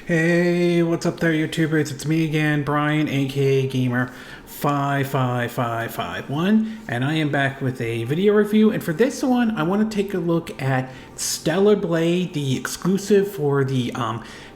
Hey, what's up there, YouTubers? It's me again, Brian, aka Gamer55551, and I am back with a video review. And for this one, I want to take a look at Stellar Blade, the exclusive for the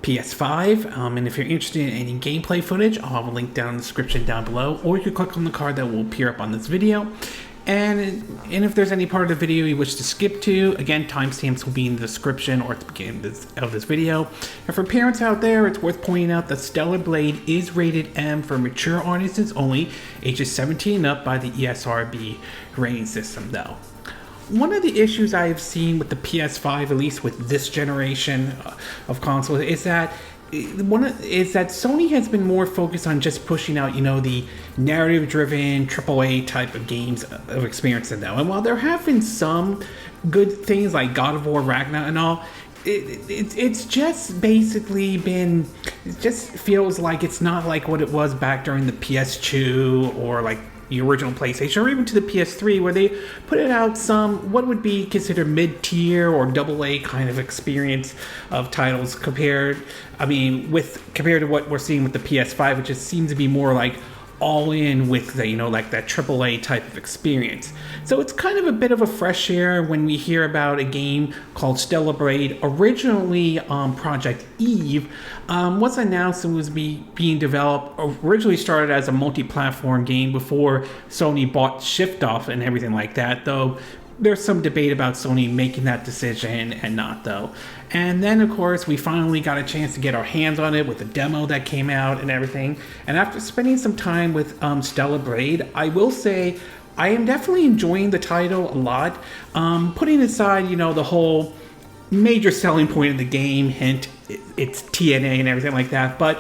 PS5. And if you're interested in any gameplay footage, I'll have a link down in the description down below, or you can click on the card that will appear up on this video. And if there's any part of the video you wish to skip to, again, timestamps will be in the description or at the beginning of this video. And for parents out there, it's worth pointing out that Stellar Blade is rated M for mature audiences only, ages 17 and up by the ESRB rating system though. One of the issues I have seen with the PS5, at least with this generation of consoles, is that Sony has been more focused on just pushing out, the narrative-driven AAA type of games of experience in them. And while there have been some good things like God of War, Ragnarok, and all, it's just basically been. It just feels like it's not like what it was back during the PS2 or like the original PlayStation, or even to the PS3, where they put it out some what would be considered mid-tier or AA kind of experience of titles compared to what we're seeing with the PS5, which just seems to be more like all in with the, like that AAA type of experience. So it's kind of a bit of a fresh air when we hear about a game called Stellar Blade. Originally, Project Eve was announced and was being developed. Originally started as a multi-platform game before Sony bought Shift Off and everything like that, though there's some debate about Sony making that decision and not, though. And then, of course, we finally got a chance to get our hands on it with the demo that came out and everything. And after spending some time with Stellar Blade, I will say I am definitely enjoying the title a lot. Putting aside, the whole major selling point of the game, hint, it's TNA and everything like that, but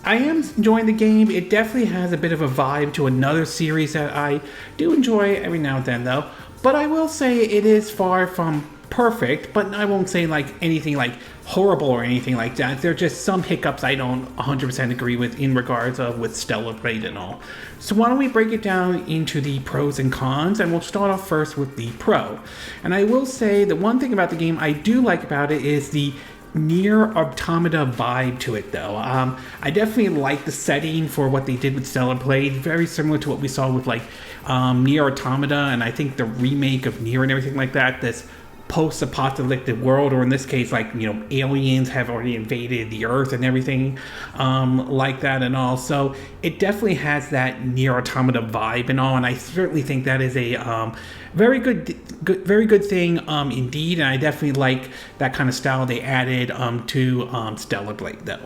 I am enjoying the game. It definitely has a bit of a vibe to another series that I do enjoy every now and then, though. But I will say it is far from perfect, but I won't say like anything like horrible or anything like that. There are just some hiccups I don't 100% agree with in regards of with Stellar Blade and all. So why don't we break it down into the pros and cons, and we'll start off first with the pro. And I will say the one thing about the game I do like about it is the Neir Automata vibe to it, though. I definitely like the setting for what they did with Stellar Blade, very similar to what we saw with like Neir Automata, and I think the remake of Nier and everything like that. This post-apocalyptic world, or in this case, like aliens have already invaded the Earth and everything like that, and all. So it definitely has that Neir Automata vibe and all, and I certainly think that is a very good thing indeed. And I definitely like that kind of style they added to Stellar Blade, though.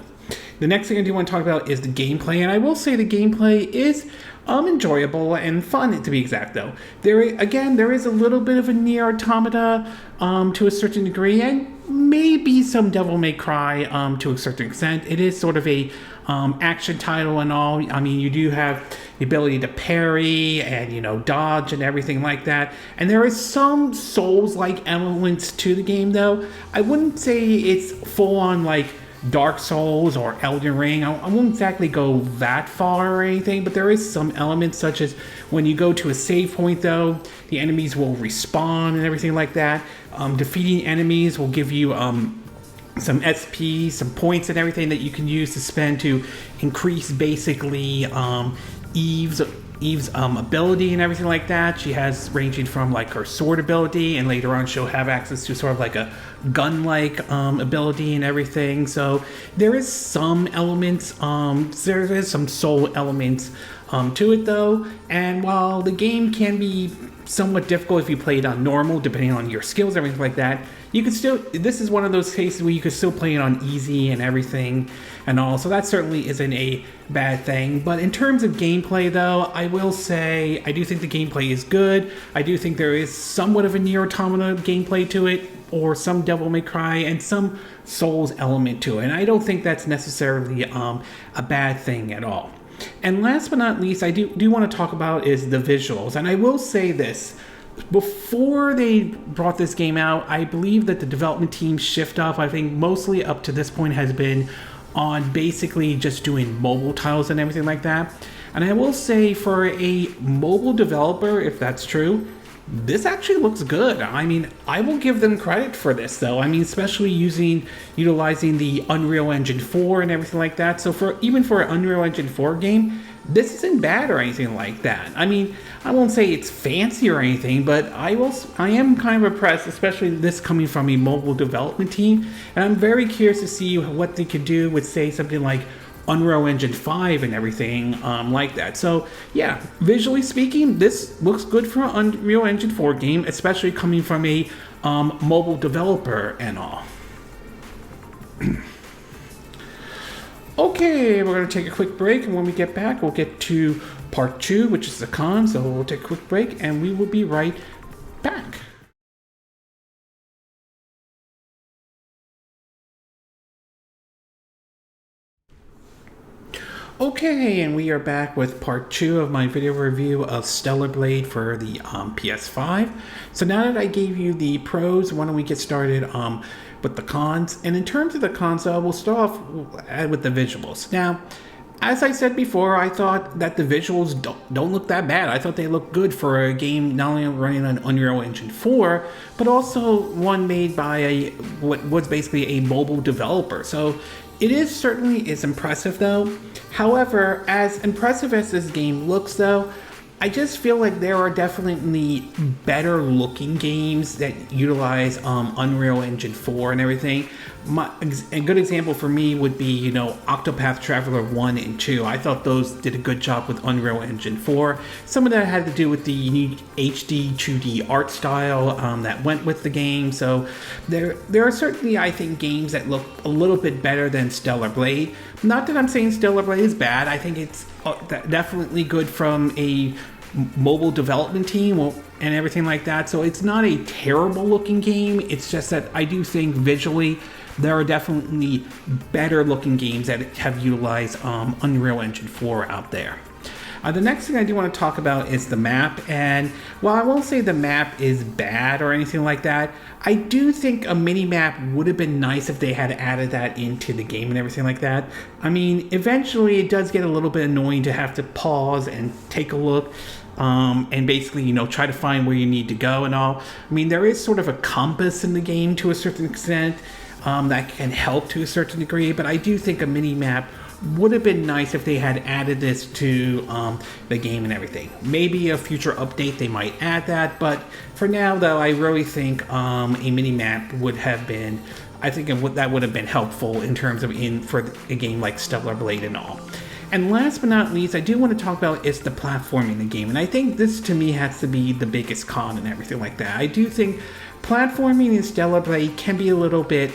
The next thing I do want to talk about is the gameplay, and I will say the gameplay is enjoyable and fun, to be exact, though. There is a little bit of a Neir Automata to a certain degree, and maybe some Devil May Cry to a certain extent. It is sort of a action title and all. I mean, you do have the ability to parry and dodge and everything like that. And there is some Souls-like elements to the game, though. I wouldn't say it's full-on like Dark Souls or Elden Ring. I won't exactly go that far or anything, but there is some elements, such as when you go to a save point, though, the enemies will respawn and everything like that. Defeating enemies will give you some SP, some points and everything that you can use to spend to increase basically Eve's ability and everything like that. She has ranging from like her sword ability, and later on she'll have access to sort of like a gun-like ability and everything. So there is some elements, there is some soul elements to it, though. And while the game can be somewhat difficult if you play it on normal, depending on your skills, everything like that, you can still, this is one of those cases where you can still play it on easy and everything and all, so that certainly isn't a bad thing. But in terms of gameplay, though, I will say I do think the gameplay is good. I do think there is somewhat of a Neir Automata gameplay to it, or some Devil May Cry and some Souls element to it, and I don't think that's necessarily a bad thing at all. And last but not least, I do want to talk about is the visuals, and I will say this. Before they brought this game out, I believe that the development team shift off, I think mostly up to this point, has been on basically just doing mobile titles and everything like that. And I will say, for a mobile developer, if that's true, this actually looks good. I mean, I will give them credit for this, though. I mean, especially utilizing the Unreal Engine 4 and everything like that. So even for an Unreal Engine 4 game, this isn't bad or anything like that. I mean, I won't say it's fancy or anything, but I am kind of impressed, especially this coming from a mobile development team. And I'm very curious to see what they could do with, say, something like Unreal Engine 5 and everything like that. So yeah, visually speaking, this looks good for an Unreal Engine 4 game, especially coming from a mobile developer and all. Okay, we're going to take a quick break, and when we get back, we'll get to part 2, which is the con. So we'll take a quick break, and we will be right back. Okay, and we are back with part 2 of my video review of Stellar Blade for the PS5. So now that I gave you the pros, why don't we get started with the cons? And in terms of the cons, we'll start off with the visuals. Now, as I said before, I thought that the visuals don't look that bad. I thought they looked good for a game not only running on Unreal Engine 4, but also one made by what was basically a mobile developer. So it is impressive though. However, as impressive as this game looks though, I just feel like there are definitely better looking games that utilize Unreal Engine 4 and everything. A good example for me would be, Octopath Traveler 1 and 2. I thought those did a good job with Unreal Engine 4. Some of that had to do with the unique HD 2D art style that went with the game. So there are certainly, I think, games that look a little bit better than Stellar Blade. Not that I'm saying Stellar Blade is bad. I think it's definitely good from a mobile development team and everything like that. So it's not a terrible looking game. It's just that I do think visually there are definitely better looking games that have utilized Unreal Engine 4 out there. The next thing I do want to talk about is the map, and while I won't say the map is bad or anything like that, I do think a mini-map would have been nice if they had added that into the game and everything like that. I mean, eventually it does get a little bit annoying to have to pause and take a look and basically, try to find where you need to go and all. I mean, there is sort of a compass in the game to a certain extent that can help to a certain degree, but I do think a mini-map would have been nice if they had added this to the game and everything. Maybe a future update they might add that, but for now though, I really think a mini-map would have been, that would have been helpful in terms of for a game like Stellar Blade and all. And last but not least, I do want to talk about is the platforming in the game, and I think this to me has to be the biggest con and everything like that. I do think platforming in Stellar Blade can be a little bit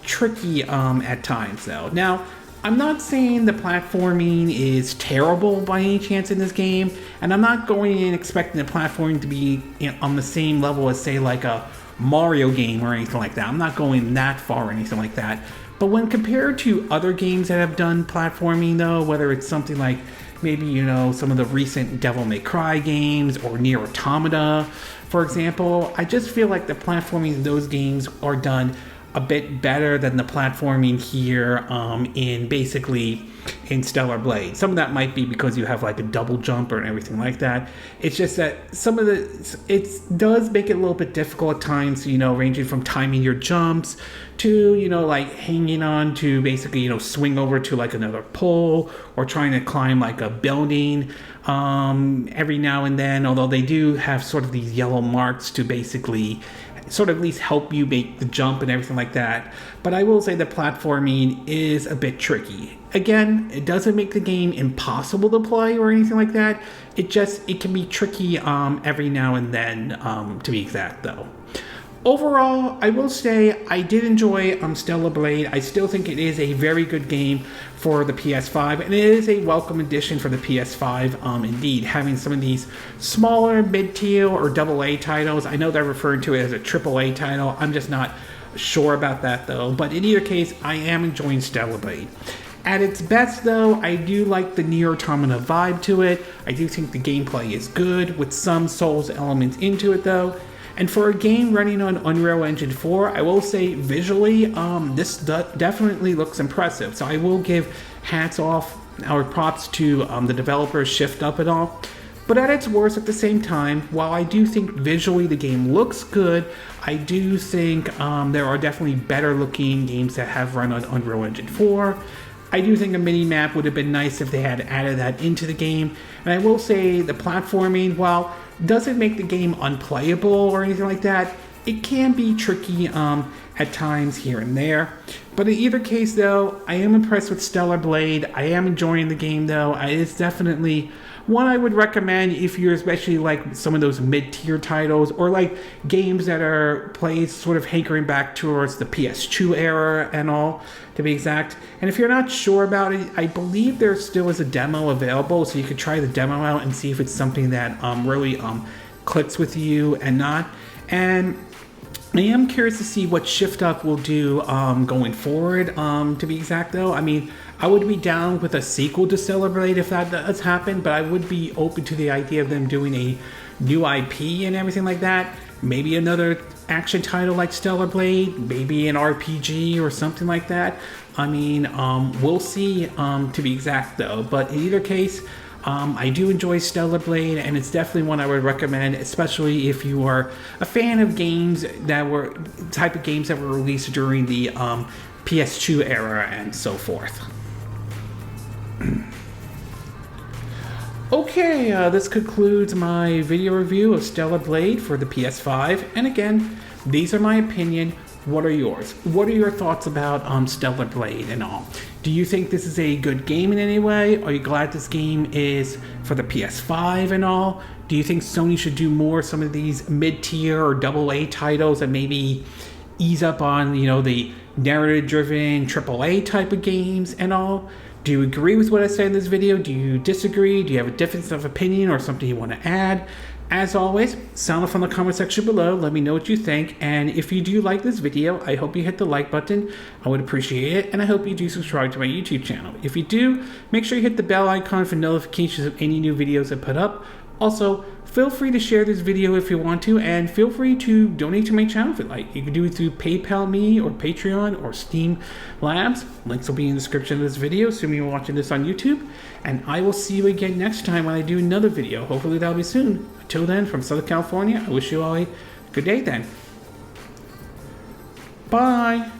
tricky at times though. Now, I'm not saying the platforming is terrible by any chance in this game, and I'm not going in expecting the platforming to be on the same level as, say, like a Mario game or anything like that. I'm not going that far or anything like that. But when compared to other games that have done platforming though, whether it's something like maybe, some of the recent Devil May Cry games or Neir Automata, for example, I just feel like the platforming in those games are done a bit better than the platforming here in Stellar Blade. Some of that might be because you have like a double jump or everything like that. It's just that it does make it a little bit difficult at times, ranging from timing your jumps to, like hanging on to basically, swing over to like another pole or trying to climb like a building every now and then, although they do have sort of these yellow marks to basically sort of at least help you make the jump and everything like that. But I will say the platforming is a bit tricky. Again, it doesn't make the game impossible to play or anything like that. It can be tricky every now and then, to be exact though. Overall, I will say I did enjoy Stellar Blade. I still think it is a very good game for the PS5, and it is a welcome addition for the PS5. Indeed, having some of these smaller mid-tier or AA titles. I know they're referring to it as a AAA title. I'm just not sure about that though. But in either case, I am enjoying Stellar Blade. At its best though, I do like the Neir Automata vibe to it. I do think the gameplay is good with some Souls elements into it though. And for a game running on Unreal Engine 4, I will say visually, this definitely looks impressive. So I will give hats off or props to the developers Shift Up and all. But at its worst, at the same time, while I do think visually the game looks good, I do think there are definitely better looking games that have run on Unreal Engine 4. I do think a mini-map would have been nice if they had added that into the game. And I will say the platforming, while doesn't make the game unplayable or anything like that, it can be tricky at times here and there. But in either case, though, I am impressed with Stellar Blade. I am enjoying the game, though. It's definitely one I would recommend if you're especially like some of those mid-tier titles or like games that are played sort of hankering back towards the PS2 era and all, to be exact. And if you're not sure about it, I believe there still is a demo available, so you could try the demo out and see if it's something that really clicks with you and not. And I am curious to see what Shift Up will do going forward, to be exact though. I mean, I would be down with a sequel to Stellar Blade if that does happen, but I would be open to the idea of them doing a new IP and everything like that. Maybe another action title like Stellar Blade, maybe an RPG or something like that. I mean, we'll see, to be exact though. But in either case, I do enjoy Stellar Blade, and it's definitely one I would recommend, especially if you are a fan of games that were type of games that were released during the PS2 era and so forth. Okay, this concludes my video review of Stellar Blade for the PS5. And again, these are my opinion. What are yours? What are your thoughts about Stellar Blade and all? Do you think this is a good game in any way? Are you glad this game is for the PS5 and all? Do you think Sony should do more some of these mid-tier or AA titles and maybe ease up on, you know, the narrative-driven AAA type of games and all? Do you agree with what I said in this video? Do you disagree? Do you have a difference of opinion or something you want to add? As always, sound off in the comment section below. Let me know what you think. And if you do like this video, I hope you hit the like button. I would appreciate it. And I hope you do subscribe to my YouTube channel. If you do, make sure you hit the bell icon for notifications of any new videos I put up. Also, feel free to share this video if you want to, and feel free to donate to my channel if you like. You can do it through PayPal me or Patreon or Steam Labs. Links will be in the description of this video, assuming you're watching this on YouTube. And I will see you again next time when I do another video. Hopefully that'll be soon. Until then, from Southern California, I wish you all a good day then. Bye!